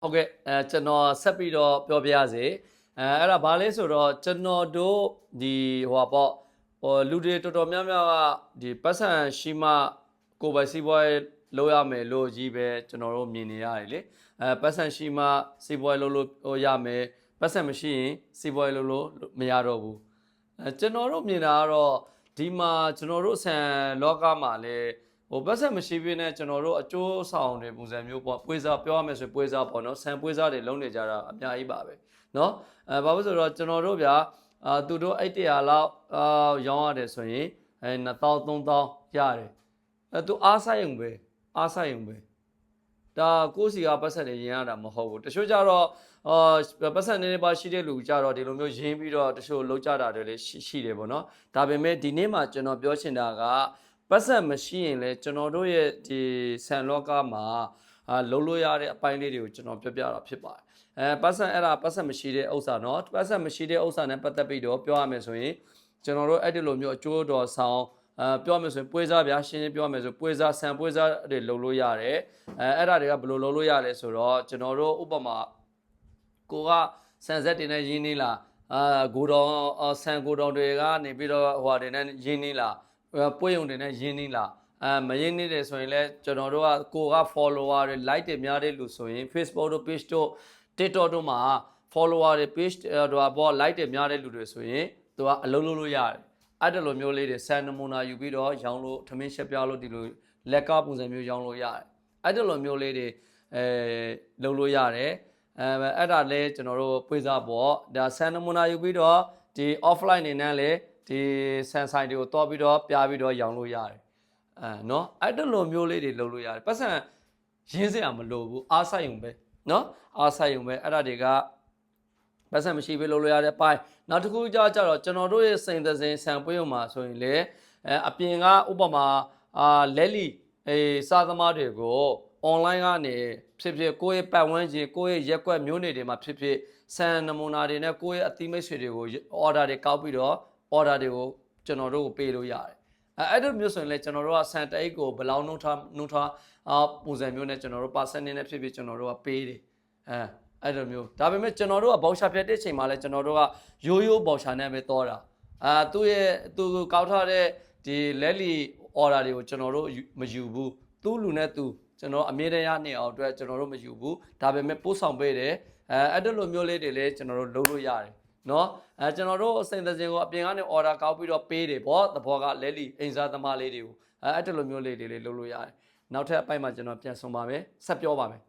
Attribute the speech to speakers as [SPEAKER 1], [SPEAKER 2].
[SPEAKER 1] ဟုတ်ကဲ့ကျွန်တော်ဆက်ပြီးတော့ပြောပြရစေအဲ့ဒါဘာလဲဆိုတော့ကျွန်တော်တို့ဒီဟိုပေါ့လူတွေတော်တော်များများကဒီပတ်စံရှိမှကိုယ်ပိုင်စီးပွားရေးလုပ်ရမယ်လို့ကြီးပဲကျွန်တော်တို့မြင်နေရတယ်လေပတ်စံရှိမှစီးပွားရေးလုပ်လို့ရမယ်ပတ်စံမရှိရင်စီးပွားရေးလုပ်လို့မရတော့ဘူးကျွန်တော်တို့မြင်တာကတော့ဒီမှာကျွန်တော်တို့ဆန်လောကမှာလည်းပတ်စံမရှိပြင်းနဲ့ကျွန်တော်တို့အကျိုးဆောင်တွေပုံစံမျိုးပေါ့ပွေးစားပြောရမယ်ဆိုပွေးစားပေါ့နော်ဆန်ပွေးစားတွေလုံးနေကြတာအများကြီးပါပဲနော်ဘာလို့ဆိုတော့ကျွန်တော်တို့ဗျာသူတို့800လောက်ရောင်းရတယ်ဆိုရင်2000 3000ရတယ်သူအားဆိုင်ုံပဲအားဆိုင်ုံပဲဒါကိုယ်စီကပတ်စံတွေရင်ရတာမဟုတ်ဘူးတချို့ကြတော့ပတ်စံနေပါရှိတဲ့လူကြတော့ဒီလိုမျိုးရင်းပြီးတော့တချို့လောက်ကြတာတွေလည်းရှိတယ်ပေါ့နော်ဒါပေမဲ့ဒီနေ့မှာကျွန်တော်ပြောချင်တာကပတ်စံမရှိရင်လည်းကျွန်တော်တို့ရဲ့ဒီဆန်လောကမှာလုံးလို့ရတဲ့အပိုင်းလေးတွေကိုကျွန်တော်ပြောပြတာဖြစ်ပါတယ်ပတ်စံအဲ့ဒါပတ်စံမရှိတဲ့ဥစ္စာเนาะပတ်စံမရှိတဲ့ဥစ္စာနဲ့ပတ်သက်ပြီးတော့ပြောရမယ်ဆိုရင်ကျွန်တော်တို့အဲ့ဒီလိုမျိုးအကျိုးတော်ဆောင်ပြောရမယ်ဆိုရင်ပွေးစားဗျာရှင်းရှင်းပြောရမယ်ဆိုပွေးစားဆန်ပွေးစားတွေလုံးလို့ရတယ်အဲ့ဒါတွေကဘယ်လိုလုံးလို့ရလဲဆိုတော့ကျွန်တော်တို့ဥပမာကိုကဆန်ဆက်တင်နေရင်းနေလားဂိုတော်ဆန်ဂိုတော်တွေကနေပြီးတော့ဟိုဟာတွေနဲ့ရင်းနေလားပွေးုံတွေနဲ့ရင်းနေလားမရင်းနေတယ်ဆိုရင်လည်းကျွန်တော်တို့ကကိုက follower တွေ like တွေများတဲ့လူဆိုရင် Facebook တို့ page တို့ TikTok တို့မှာ follower တွေ page တို့ပေါ့ like တွေများတဲ့လူတွေဆိုရင်သူကအလုံးလုံးလို့ရတယ်အဲ့ဒါလိုမျိုးလေးတွေဆန်နမူနာယူပြီးတော့ရောင်းလို့ထမင်းရှက်ပြလို့ဒီလိုလက်ကပုံစံမျိုးရောင်းလို့ရတယ်အဲ့ဒါလိုမျိုးလေးတွေလုံးလို့ရတယ်အဲ့ဒါလဲကျွန်တော်တို့ပွေးစားပေါ့ဒါဆန်နမူနာယူပြီးတော့ဒီ offline နေနဲ့လေဒီဆန်ဆိုင်တွေကိုတောပြီးတော့ပြပြီးတော့ရောင်းလို့ရတယ်နော်အဲ့ဒါလိုမျိုးလေးတွေလုံးလို့ရတယ်ပတ်စံရင်းစရာမလိုဘူးအားဆိုင်ုံပဲနော်အားဆိုင်ုံပဲအဲ့ဒါတွေကပတ်စံမရှိဘဲလုံးလို့ရတဲ့ပိုင်းနောက်တစ်ခုကြတော့ကျွန်တော်တို့ရဲ့စိန်သစင်ဆန်ပွေးုံမှာဆိုရင်လေအပြင်ကဥပမာလက်လီစားသမားတွေကို online ကနေဖြစ်ဖြစ်ကိုယ့်ရဲ့ပတ်ဝန်းကျင်ကိုယ့်ရဲ့ရက်ကွက်မျိုးနေတွေမှာဖြစ်ဖြစ်ဆန်နမူနာတွေနဲ့ကိုယ့်ရဲ့အသီးမိတ်ဆွေတွေကို order တွေကောက်ပြီးတော့ order တွေကိုကျွန်တော်တို့ကိုပေးလို့ရတယ်အဲ့ဒါမျိုးဆိုရင်လည်းကျွန်တော်တို့ကဆန်တအိတ်ကိုဘယ်လောက်နှုန်းထားပုံစံမျိုးနဲ့ကျွန်တော်တို့ percentage နဲ့ဖြစ်ဖြစ်ကျွန်တော်တို့ကပေးတယ်အဲ့လိုမျိုးဒါပေမဲ့ကျွန်တော်တို့ကဘောက်ရှာဖြတ်တဲ့အချိန်မှာလည်းကျွန်တော်တို့ကရိုးဘောက်ရှာနဲ့ပဲတောတာသူကောက်ထားတဲ့ဒီလက်လီ order တွေကိုကျွန်တော်တို့မယူဘူးသူ့လူနဲ့သူကျွန်တော်အမြဲတမ်းရနေအောင်အတွက်ကျွန်တော်တို့မယူဘူးဒါပေမဲ့ပို့ဆောင်ပေးတယ်အဲ့ဒါလိုမျိုးလေးတွေလည်းကျွန်တော်တို့လုပ်လို့ရတယ်နော်ကျွန်တော်တို့အစိမ်သစင်ကိုအပြင်ကနေ order ကောက်ပြီးတော့ပေးတယ်ပေါ့သဘောကလက်လီအိမ်စားသမားလေးတွေကိုအဲ့ဒါလိုမျိုးလေးတွေလည်းလုပ်လို့ရတယ်နောက်ထပ်အပိုင်းမှာကျွန်တော်ပြန်ဆုံးပါမယ်ဆက်ပြောပါမယ်